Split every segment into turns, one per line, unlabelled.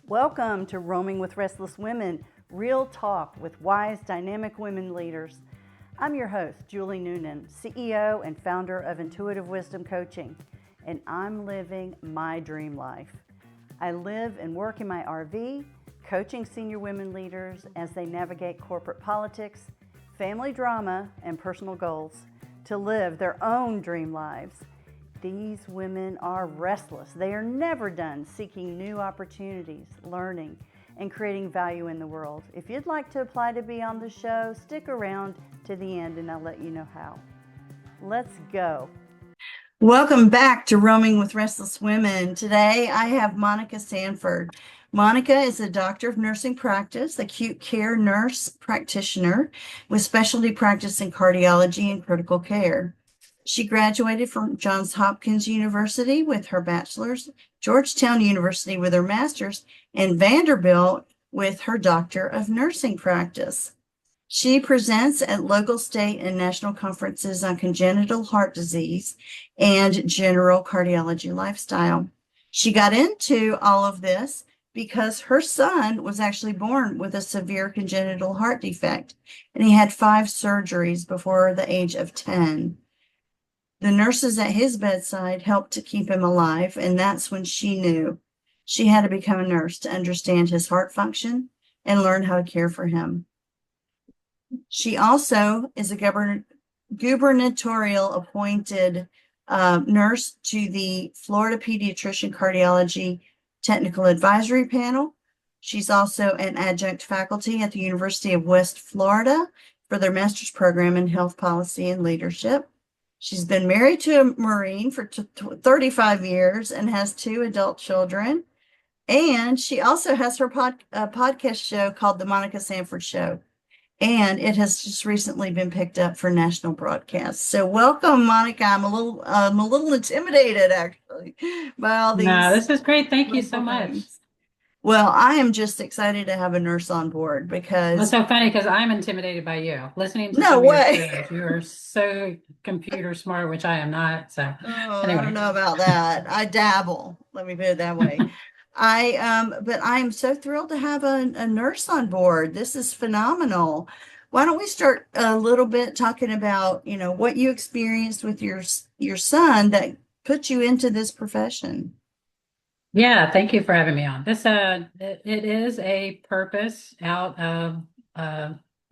Welcome to Roaming with Restless Women, real talk with wise, dynamic women leaders. I'm your host, Julie Noonan, CEO and founder of Intuitive Wisdom Coaching, and I'm living my dream life. I live and work in my RV, coaching senior women leaders as they navigate corporate politics, family drama, and personal goals to live their own dream lives. These women are restless. They are never done seeking new opportunities, learning, and creating value in the world. If you'd like to apply to be on the show, stick around to the end and I'll let you know how. Let's go. Welcome back to Roaming with Restless Women. Today I have Monica Sanford. Monica is a doctor of nursing practice, acute care nurse practitioner with specialty practice in cardiology and critical care. She graduated from Johns Hopkins University with her bachelor's, Georgetown University with her master's, and Vanderbilt with her doctor of nursing practice. She presents at local, state, and national conferences on congenital heart disease and general cardiology lifestyle. She got into all of this because her son was actually born with a severe congenital heart defect, and he had 5 surgeries before the age of 10. The nurses at his bedside helped to keep him alive, and that's when she knew she had to become a nurse to understand his heart function and learn how to care for him. She also is a gubernatorial appointed nurse to the Florida Pediatrician Cardiology Technical Advisory Panel. She's also an adjunct faculty at the University of West Florida for their master's program in health policy and leadership. She's been married to a Marine for 35 years and has 2 adult children. And she also has her podcast show called The Monica Sanford Show. And it has just recently been picked up for national broadcast. So welcome, Monica. I'm a little intimidated, actually, by all these.
No, this is great. Thank you so much.
Things. Well, I am just excited to have a nurse on board because
It's so funny because I'm intimidated by you. Listening to
no
some of
way.
your shows, you are so computer smart, which I am not. So
I
anyway.
don't know about that. I dabble. Let me put it that way. But I'm so thrilled to have a nurse on board. This is phenomenal. Why don't we start a little bit talking about, what you experienced with your son that put you into this profession?
Yeah, thank you for having me on. It is a purpose out of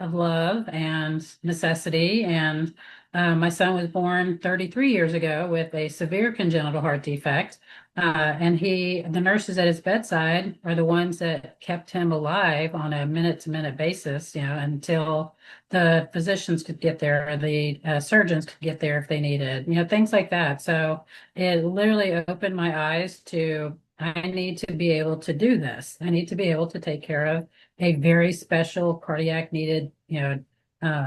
love and necessity. And my son was born 33 years ago with a severe congenital heart defect. And the nurses at his bedside are the ones that kept him alive on a minute-to-minute basis, until the physicians could get there, or the surgeons could get there if they needed, things like that. So it literally opened my eyes to I need to be able to do this. I need to be able to take care of a very special cardiac needed,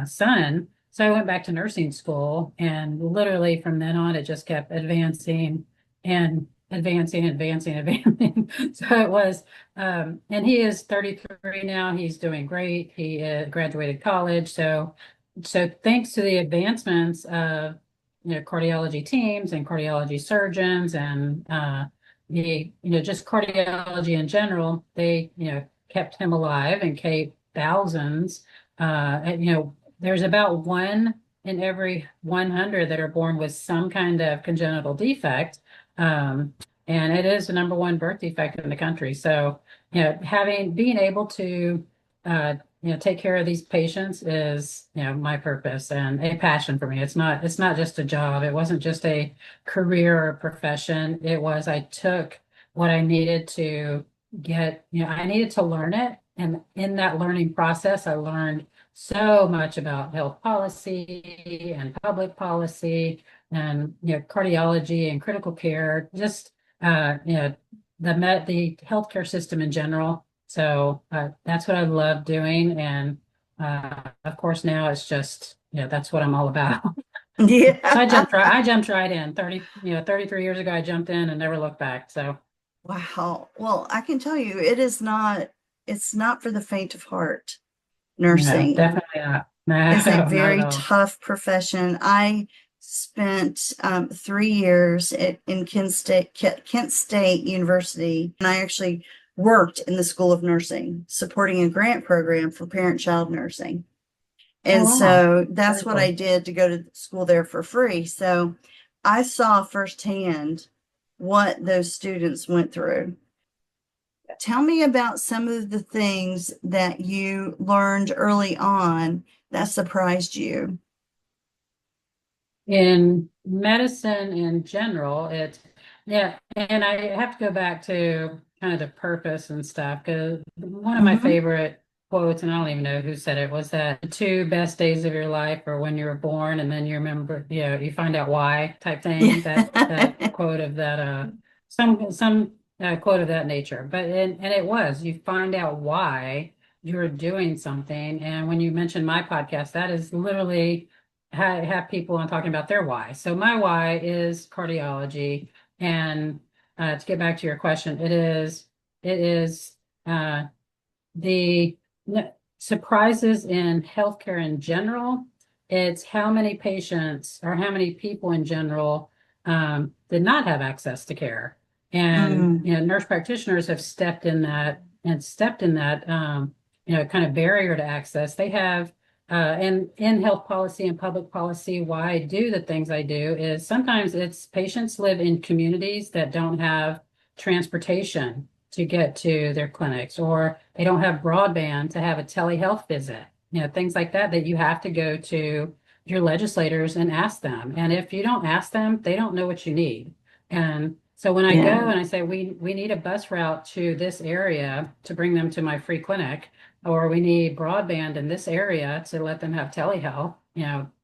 son. So I went back to nursing school, and literally from then on, it just kept advancing and advancing. So it was, and he is 33 now. He's doing great. He graduated college. So thanks to the advancements of, cardiology teams and cardiology surgeons and, just cardiology in general, they, kept him alive and kept thousands. There's about 1 in every 100 that are born with some kind of congenital defect. And it is the number 1 birth defect in the country. So, being able to, take care of these patients is, my purpose and a passion for me. It's not just a job. It wasn't just a career or a profession. I took what I needed to get, I needed to learn it. And in that learning process, I learned so much about health policy and public policy and, cardiology and critical care, just, the healthcare system in general. So that's what I love doing. And of course, now it's just, that's what I'm all about.
Yeah.
So I jumped right in 33 years ago. I jumped in and never looked back. So
Wow. Well, I can tell you, it's not for the faint of heart,
no,
nursing.
definitely not. No,
It's a
not
very
at all.
tough profession. I spent 3 years in Kent State University, and I actually worked in the School of Nursing, supporting a grant program for parent-child nursing.
Oh,
And
wow.
so that's
Very
what I
cool.
did to go to school there for free. So I saw firsthand what those students went through. Tell me about some of the things that you learned early on that surprised you.
In medicine in general, yeah, and I have to go back to kind of the purpose and stuff because one of my
Mm-hmm.
favorite quotes, and I don't even know who said it, was that the two best days of your life are when you were born and then you remember, you find out why type thing. That
Yeah.
quote of that some quote of that nature. But and it was, you find out why you're doing something. And when you mentioned my podcast, that is literally have people on talking about their why. So my why is cardiology, and to get back to your question, it is uh, the surprises in healthcare in general. It's how many patients or how many people in general did not have access to care, and
Mm,
nurse practitioners have stepped in that kind of barrier to access. They have and in health policy and public policy, why I do the things I do is sometimes it's patients live in communities that don't have transportation to get to their clinics, or they don't have broadband to have a telehealth visit, things like that, that you have to go to your legislators and ask them. And if you don't ask them, they don't know what you need. And so when I go
yeah.
and I say, we need a bus route to this area to bring them to my free clinic, or we need broadband in this area to let them have telehealth,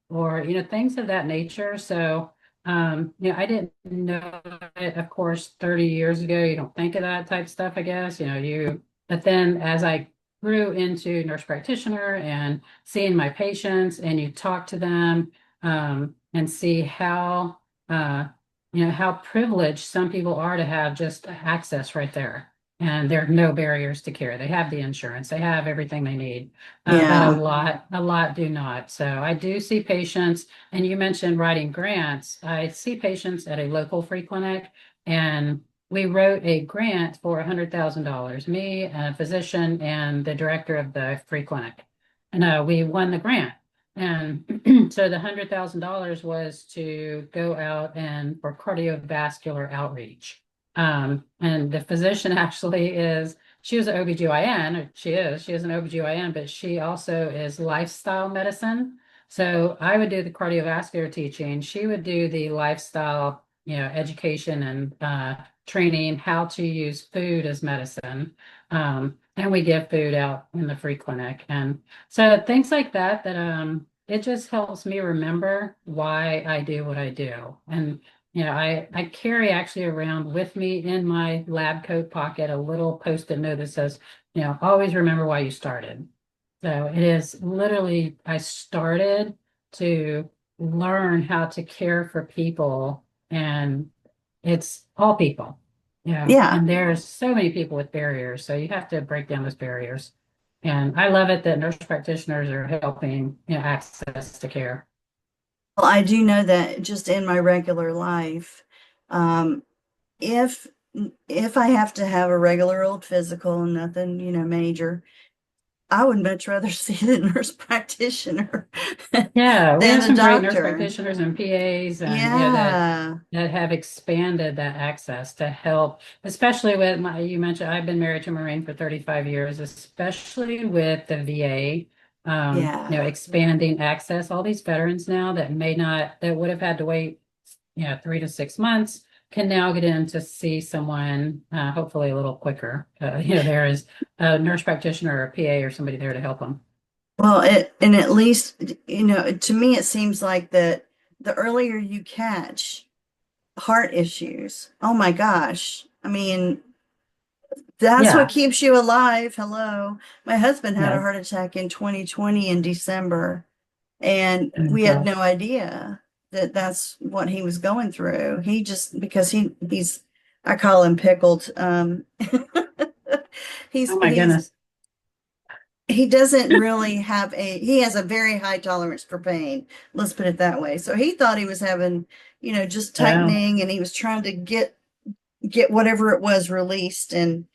or, things of that nature. So I didn't know it, of course, 30 years ago. You don't think of that type stuff, I guess. But then as I grew into nurse practitioner and seeing my patients, and you talk to them and see how privileged some people are to have just access right there. And there are no barriers to care. They have the insurance, they have everything they need. But a
Yeah.
lot do not. So I do see patients, and you mentioned writing grants. I see patients at a local free clinic, and we wrote a grant for $100,000, me, a physician, and the director of the free clinic. And we won the grant. And so the $100,000 was to go out and for cardiovascular outreach. And the physician actually she was an OBGYN, or she is an OBGYN, but she also is lifestyle medicine. So I would do the cardiovascular teaching. She would do the lifestyle, education and training, how to use food as medicine. And we give food out in the free clinic. And so things like that, it just helps me remember why I do what I do. And I carry actually around with me in my lab coat pocket a little post-it note that says, always remember why you started. So it is literally, I started to learn how to care for people, and it's all people.
Yeah.
And there's so many people with barriers, so you have to break down those barriers. And I love it that nurse practitioners are helping, access to care.
Well, I do know that just in my regular life, um, if if I have to have a regular old physical and nothing, major, I would much rather see the nurse practitioner
Yeah, we
than
have
the
some great nurse
doctor.
practitioners and PAs, and
Yeah.
that have expanded that access to help, especially with you mentioned I've been married to a Marine for 35 years, especially with the VA,
Yeah.
expanding access. All these veterans now that would have had to wait, 3 to 6 months, can now get in to see someone, hopefully a little quicker. There is a nurse practitioner or a PA or somebody there to help them.
Well, and at least, to me, it seems like that the earlier you catch heart issues, oh my gosh. I mean, that's what
Yeah.
keeps you alive. Hello. My husband had a
Yeah.
heart attack in 2020 in December, and
Oh,
we had no
gosh.
idea that that's what he was going through. He just, because he's, I call him pickled.
Oh my
He's
goodness.
he doesn't really have he has a very high tolerance for pain. Let's put it that way. So he thought he was having, just
Wow.
tightening, and he was trying to get whatever it was released. And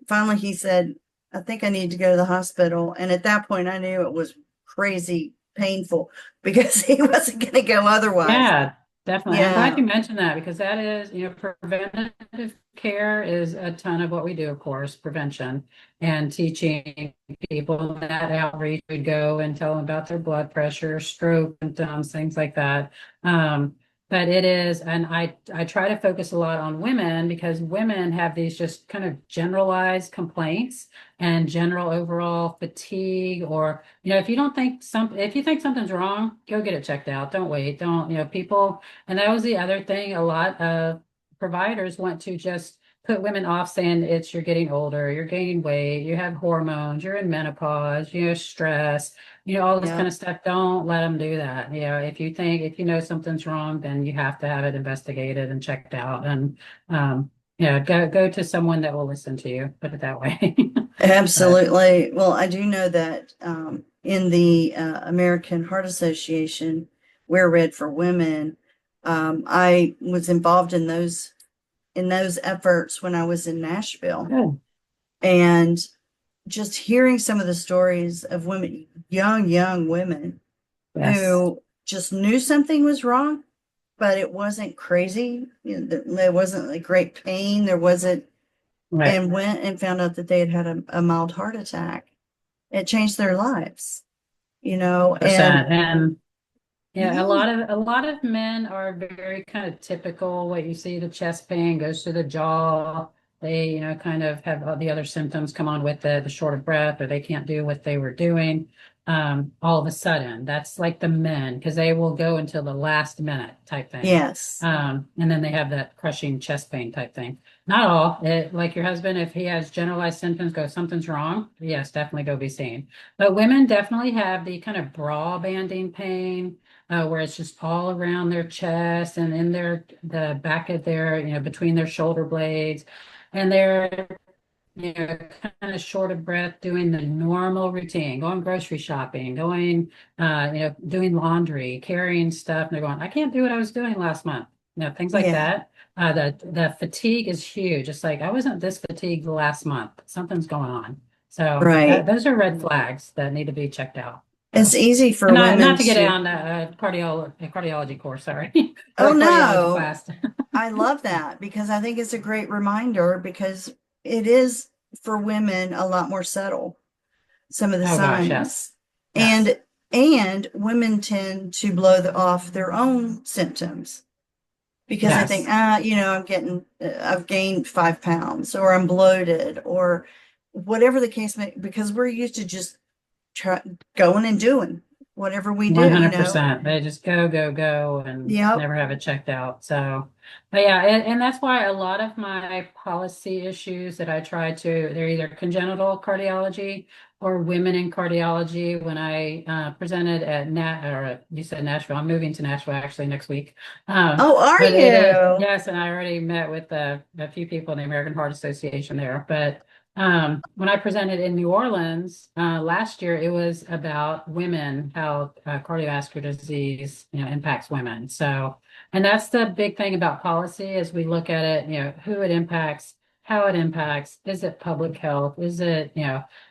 finally he said, I think I need to go to the hospital. And at that point, I knew it was crazy painful because he wasn't going to go otherwise.
Yeah, definitely. I'm glad
Yeah.
you mentioned that because that is, preventative care is a ton of what we do, of course, prevention and teaching people that outreach would go and tell them about their blood pressure, stroke symptoms, things like that. But it is, and I try to focus a lot on women because women have these just kind of generalized complaints and general overall fatigue or if you think something's wrong, go get it checked out. Don't wait. Don't, people, and that was the other thing. A lot of providers want to just put women off saying you're getting older, you're gaining weight, you have hormones, you're in menopause, stress, all this kind
Yep.
of stuff. Don't let them do that. If you know something's wrong, then you have to have it investigated and checked out. And, go to someone that will listen to you, put it that way. But
Absolutely. Well, I do know that in the American Heart Association, We're Red for Women, I was involved in those efforts when I was in Nashville,
good.
and just hearing some of the stories of women, young women
Yes.
who just knew something was wrong, but it wasn't crazy. There wasn't like great pain. There wasn't,
Right.
and went and found out that they had had a mild heart attack. It changed their lives, and
Percent. And yeah,
yeah,
a lot of men are very kind of typical. What you see, the chest pain goes to the jaw. They, kind of have all the other symptoms come on with it, the short of breath, or they can't do what they were doing. All of a sudden, that's like the men because they will go until the last minute type thing.
yes,
And then they have that crushing chest pain type thing. Not all. Like your husband, if he has generalized symptoms, go something's wrong. Yes, definitely go be seen. But women definitely have the kind of bra banding pain where it's just all around their chest and in the back of their, between their shoulder blades. And they're, kind of short of breath doing the normal routine, going grocery shopping, going, doing laundry, carrying stuff. And they're going, I can't do what I was doing last month. Things like
yeah,
that. The fatigue is huge. It's like, I wasn't this fatigued last month. Something's going on. So
right.
those are red flags that need to be checked out.
It's
So.
easy for
And not
women
to get
to,
down a cardiology course, sorry, or
oh
a cardiology
no,
class.
I love that because I think it's a great reminder because it is for women a lot more subtle, some of the
Oh gosh, yes,
signs.
yes,
And women tend to blow off their own symptoms because they think,
yes.
I've gained 5 pounds or I'm bloated or whatever the case may, because we're used to just try, going and doing whatever we do,
100%. They just go, go, go and
Yep.
never have it checked out. So, but yeah, and that's why a lot of my policy issues that I try to, they're either congenital cardiology or women in cardiology. When I presented at you said Nashville, I'm moving to Nashville actually next week.
Oh, are
But it is,
you?
yes, and I already met with a few people in the American Heart Association there. But when I presented in New Orleans last year, it was about women, how cardiovascular disease, impacts women. So, and that's the big thing about policy as we look at it, who it impacts, how it impacts, is it public health, is it,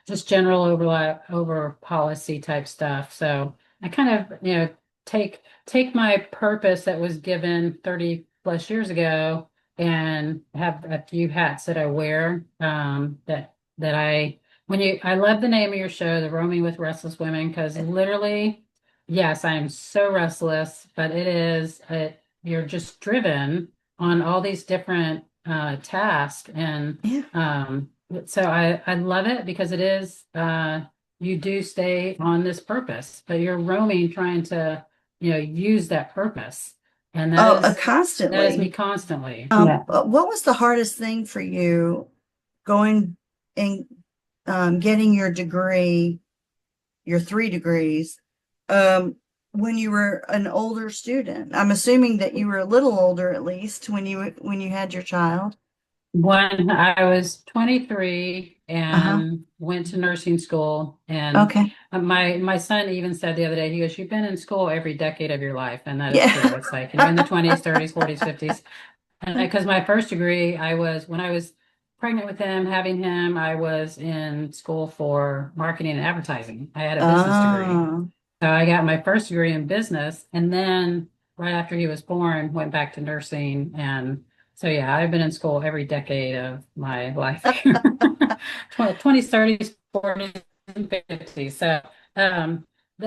just general over policy type stuff. So I kind of, take my purpose that was given 30 plus years ago and have a few hats that I wear that I love the name of your show, The Roaming with Restless Women, because literally, yes, I am so restless, but you're just driven on all these different tasks. And
Yeah.
so I love it because it is you do stay on this purpose, but you're roaming trying to, use that purpose. And
Oh,
that is me
constantly.
constantly. Yeah.
What was the hardest thing for you going and getting your degree, your 3 degrees, um, when you were an older student? I'm assuming that you were a little older at least when you had your child.
When I was 23
Uh-huh.
and went to nursing school, and
Okay.
my son even said the other day, he goes, "You've been in school every decade of your life," and that is true.
Yeah.
It's like, in the 20s, 30s, 40s, 50s. And because my first degree, I was when I was pregnant with him, having him, I was in school for marketing and advertising. I had a business degree.
Oh,
So I got my first degree in business, and then right after he was born, went back to nursing. And so, yeah, I've been in school every decade of my life here. 20s, 30s, 40s, and 50s. So,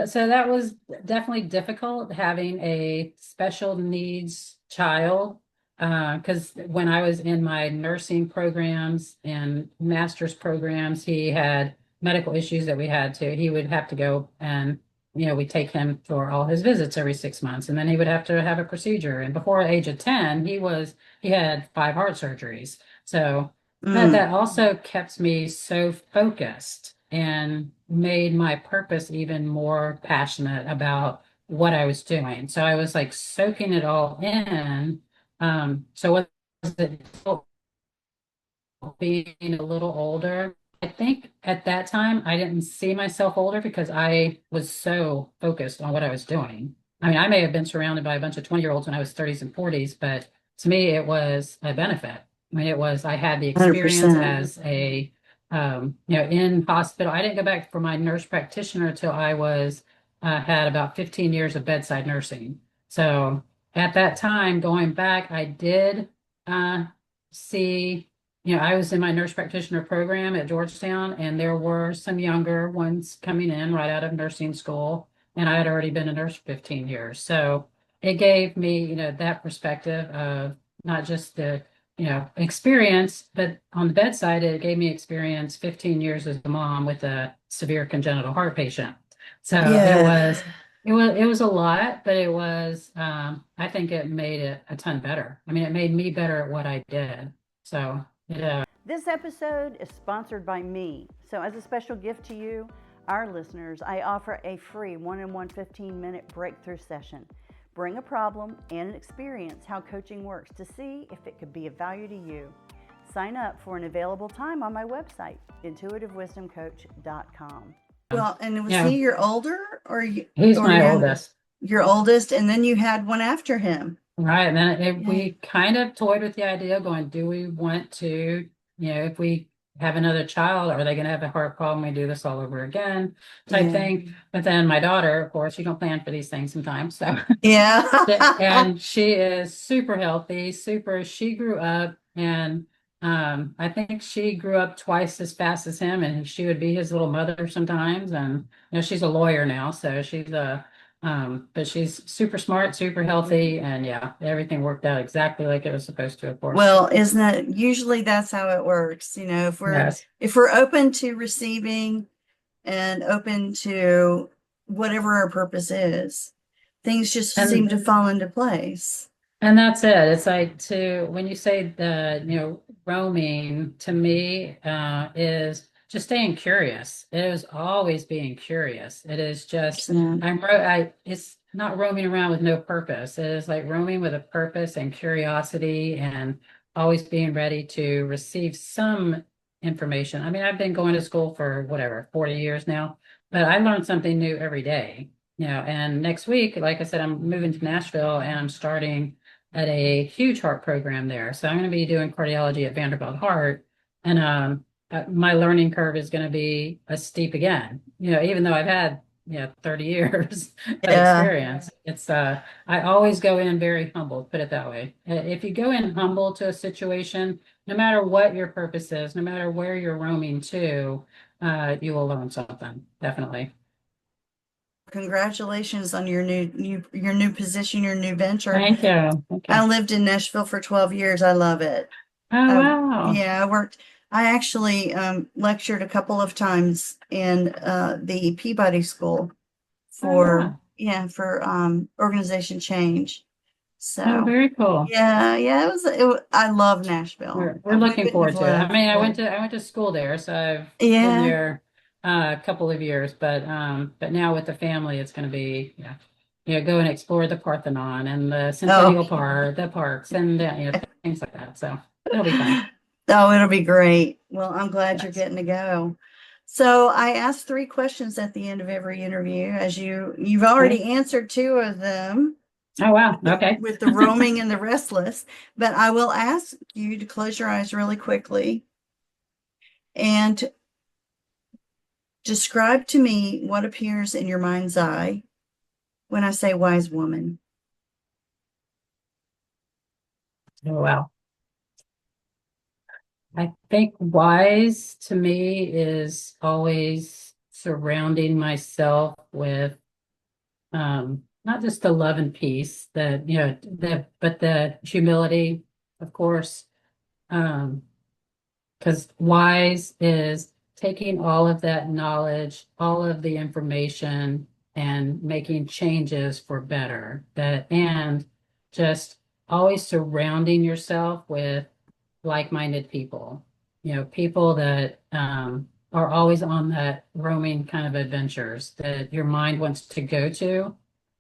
so that was definitely difficult having a special needs child. Because when I was in my nursing programs and master's programs, he had medical issues that we had to, he would have to go and we take him for all his visits every 6 months, and then he would have to have a procedure. And before the age of 10, he had 5 heart surgeries. So that also kept me so focused and made my purpose even more passionate about what I was doing. So I was like soaking it all in. So was it being a little older? I think at that time I didn't see myself older because I was so focused on what I was doing. I mean, I may have been surrounded by a bunch of 20-year-olds when I was 30s and 40s, but to me it was a benefit. I mean, I had the experience
100%.
as a, in hospital. I didn't go back for my nurse practitioner until I had about 15 years of bedside nursing. So at that time, going back, I did see I was in my nurse practitioner program at Georgetown, and there were some younger ones coming in right out of nursing school, and I had already been a nurse for 15 years. So it gave me, that perspective of not just the, experience, but on the bedside, it gave me experience 15 years as a mom with a severe congenital heart patient. So
Yeah.
it was a lot, but I think it made it a ton better. I mean, it made me better at what I did. So. Yeah.
This episode is sponsored by me. So, as a special gift to you, our listeners, I offer a free one-on-one 15-minute breakthrough session. Bring a problem and experience how coaching works to see if it could be of value to you. Sign up for an available time on my website, intuitivewisdomcoach.com. Well, and was he your older
He's
or
my
younger?
oldest.
Your oldest, and then you had one after him.
Right. And then we kind of toyed with the idea of going, do we want to, if we have another child, are they going to have a heart problem? We do this all over again type thing. But then my daughter, of course, you don't plan for these things sometimes. So
yeah.
and she is super healthy, she grew up and I think she grew up twice as fast as him, and she would be his little mother sometimes. And she's a lawyer now, so but she's super smart, super healthy, and yeah, everything worked out exactly like it was supposed to, of course.
Well, isn't that usually that's how it works? If we're open to receiving and open to whatever our purpose is, things just seem to fall into place.
And that's it. It's like when you say roaming, to me, is just staying curious. It is always being curious. It is just, it's not roaming around with no purpose. It is like roaming with a purpose and curiosity, and always being ready to receive some information. I mean, I've been going to school for 40 years now, but I learn something new every day. And next week, like I said, I'm moving to Nashville, and I'm starting at a huge heart program there. So I'm going to be doing cardiology at Vanderbilt Heart. And my learning curve is going to be steep again, even though I've had, 30 years of experience. It's, I always go in very humble, put it that way. If you go in humble to a situation, no matter what your purpose is, no matter where you're roaming to, you will learn something, definitely.
Congratulations on your new position, your new venture.
Thank you.
I lived in Nashville for 12 years. I love it.
Oh, wow.
Yeah, I actually lectured a couple of times in the Peabody School for organization change. So
very cool.
Yeah, I love Nashville.
We're looking forward to it. I mean, I went to school there, so I've been there a couple of years, but now with the family, it's going to be go and explore the Parthenon and the Centennial Park, the parks, and things like that. So it'll be fun.
Oh, it'll be great. Well, I'm glad you're getting to go. So I ask 3 questions at the end of every interview, as you've already answered 2 of them.
Oh, wow. Okay.
With the roaming and the restless, but I will ask you to close your eyes really quickly And describe to me what appears in your mind's eye when I say wise woman.
Oh, wow. I think wise to me is always surrounding myself with not just the love and peace that, but the humility, of course. Um, because wise is taking all of that knowledge, all of the information, and making changes for better. And just always surrounding yourself with like-minded people, people that are always on that roaming kind of adventures that your mind wants to go to,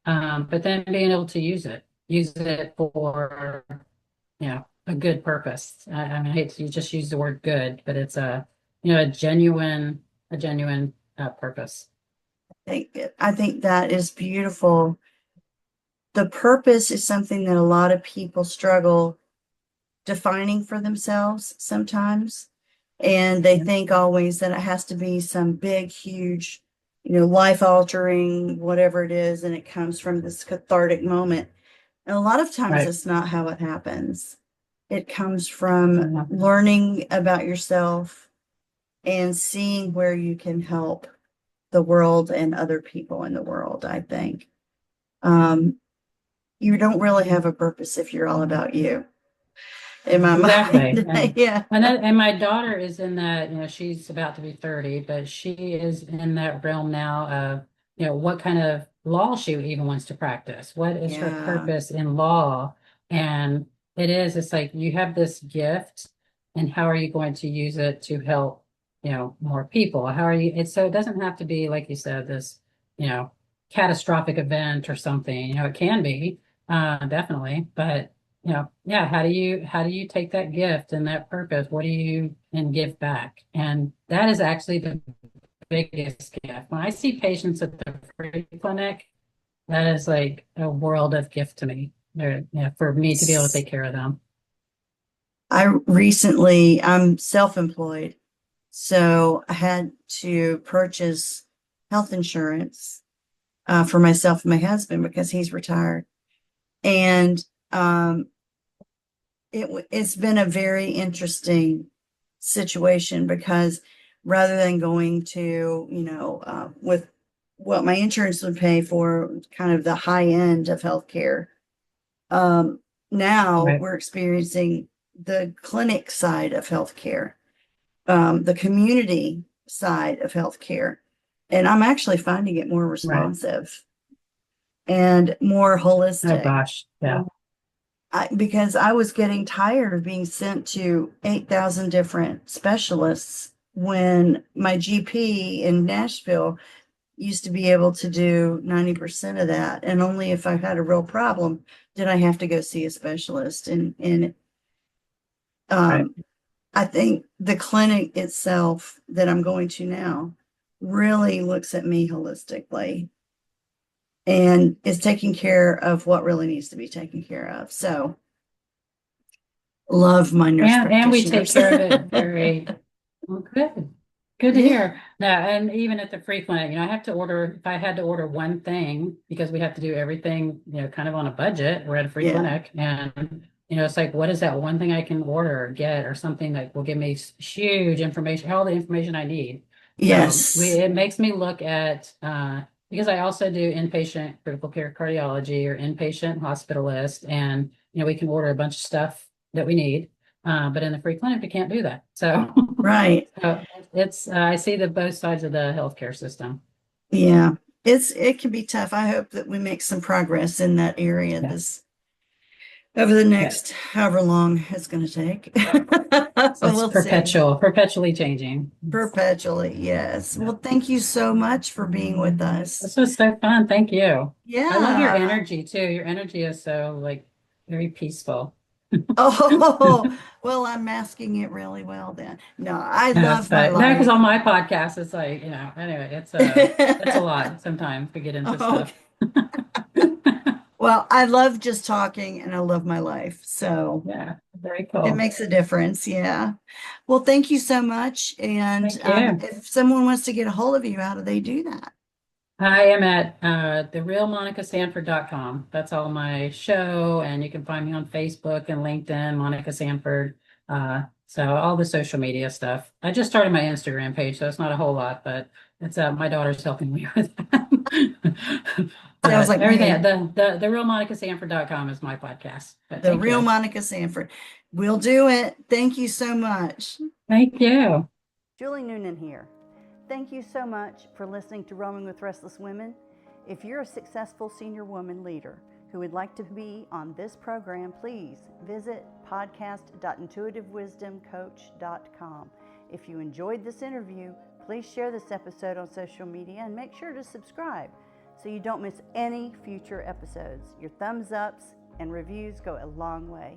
but then being able to use it for, a good purpose. I mean, I hate to just use the word good, but it's a genuine purpose.
I think that is beautiful. The purpose is something that a lot of people struggle defining for themselves sometimes. And they think always that it has to be some big, huge, life altering, whatever it is. And it comes from this cathartic moment. And a lot of times
Right.
it's not how it happens. It comes from
Yeah.
learning about yourself and seeing where you can help the world and other people in the world, I think. Um, you don't really have a purpose if you're all about you, in my
Exactly.
mind. Yeah.
And my daughter is in that, she's about to be 30, but she is in that realm now of, what kind of law she even wants to practice. What is her
Yeah.
purpose in law? And it's like you have this gift, and how are you going to use it to help, more people? How are you? So it doesn't have to be, like you said, this, you know, catastrophic event or something. It can be, definitely, but yeah, how do you take that gift and that purpose? What do you and give back? And that is actually the biggest gift. When I see patients at the free clinic, that is like a world of gift to me. For me to be able to take care of them.
I'm self-employed, so I had to purchase health insurance for myself and my husband because he's retired. And it's been a very interesting situation because rather than going to, with what my insurance would pay for kind of the high end of healthcare, now
Right,
we're experiencing the clinic side of healthcare, the community side of healthcare. And I'm actually finding it more
right.
responsive and more
Oh
holistic.
gosh, yeah,
Because I was getting tired of being sent to 8,000 different specialists when my GP in Nashville used to be able to do 90% of that. And only if I had a real problem did I have to go see a specialist. And
right.
um, I think the clinic itself that I'm going to now really looks at me holistically and is taking care of what really needs to be taken care of. So love my nurse
And we take
practitioners.
care of it very well, good. Good to
Yeah.
hear. Now, and even at the free clinic, I have to order, if I had to order one thing, because we have to do everything, kind of on a budget, we're at a free
Yeah.
clinic. And, it's like, what is that one thing I can order or get or something that will give me huge information, all the information I need. So
Yes.
it makes me look at, because I also do inpatient critical care cardiology or inpatient hospitalist, and, we can order a bunch of stuff that we need. But in the free clinic, we can't do that. So,
Right.
I see the both sides of the healthcare system.
Yeah. It can be tough. I hope that we make some progress in that area
Yeah,
this over the
yeah.
next however long it's going to take.
It's
We'll see.
perpetually changing.
Perpetually. Yes.
Yeah.
Well, thank you so much for being with us.
This was so fun. Thank you. I love your
Yeah.
energy too. Your energy is so like very peaceful.
Oh, well, I'm masking it really well then. No, I
Yes,
love my
but no, because
life.
on my podcast, it's like, anyway, it's a lot sometimes to get into
Okay.
stuff.
Well, I love just talking and I love my life. So
Yeah, very
it
cool.
makes a difference. Yeah. Well, thank you so much. And
Thank you.
if someone wants to get a hold of you, how do they do that?
I am at therealmonicasanford.com. That's all my show, and you can find me on Facebook and LinkedIn, Monica Sanford. So all the social media stuff. I just started my Instagram page, so it's not a whole lot, but it's my daughter's helping me with that.
Sounds
But
like
everything,
me.
the realmonicasanford.com is my podcast. But
The
thank
real
you.
Monica Sanford. We'll do it. Thank you so much.
Thank you.
Julie Noonan here. Thank you so much for listening to Roaming with Restless Women. If you're a successful senior woman leader who would like to be on this program, please visit podcast.intuitivewisdomcoach.com. If you enjoyed this interview, please share this episode on social media and make sure to subscribe so you don't miss any future episodes. Your thumbs ups and reviews go a long way.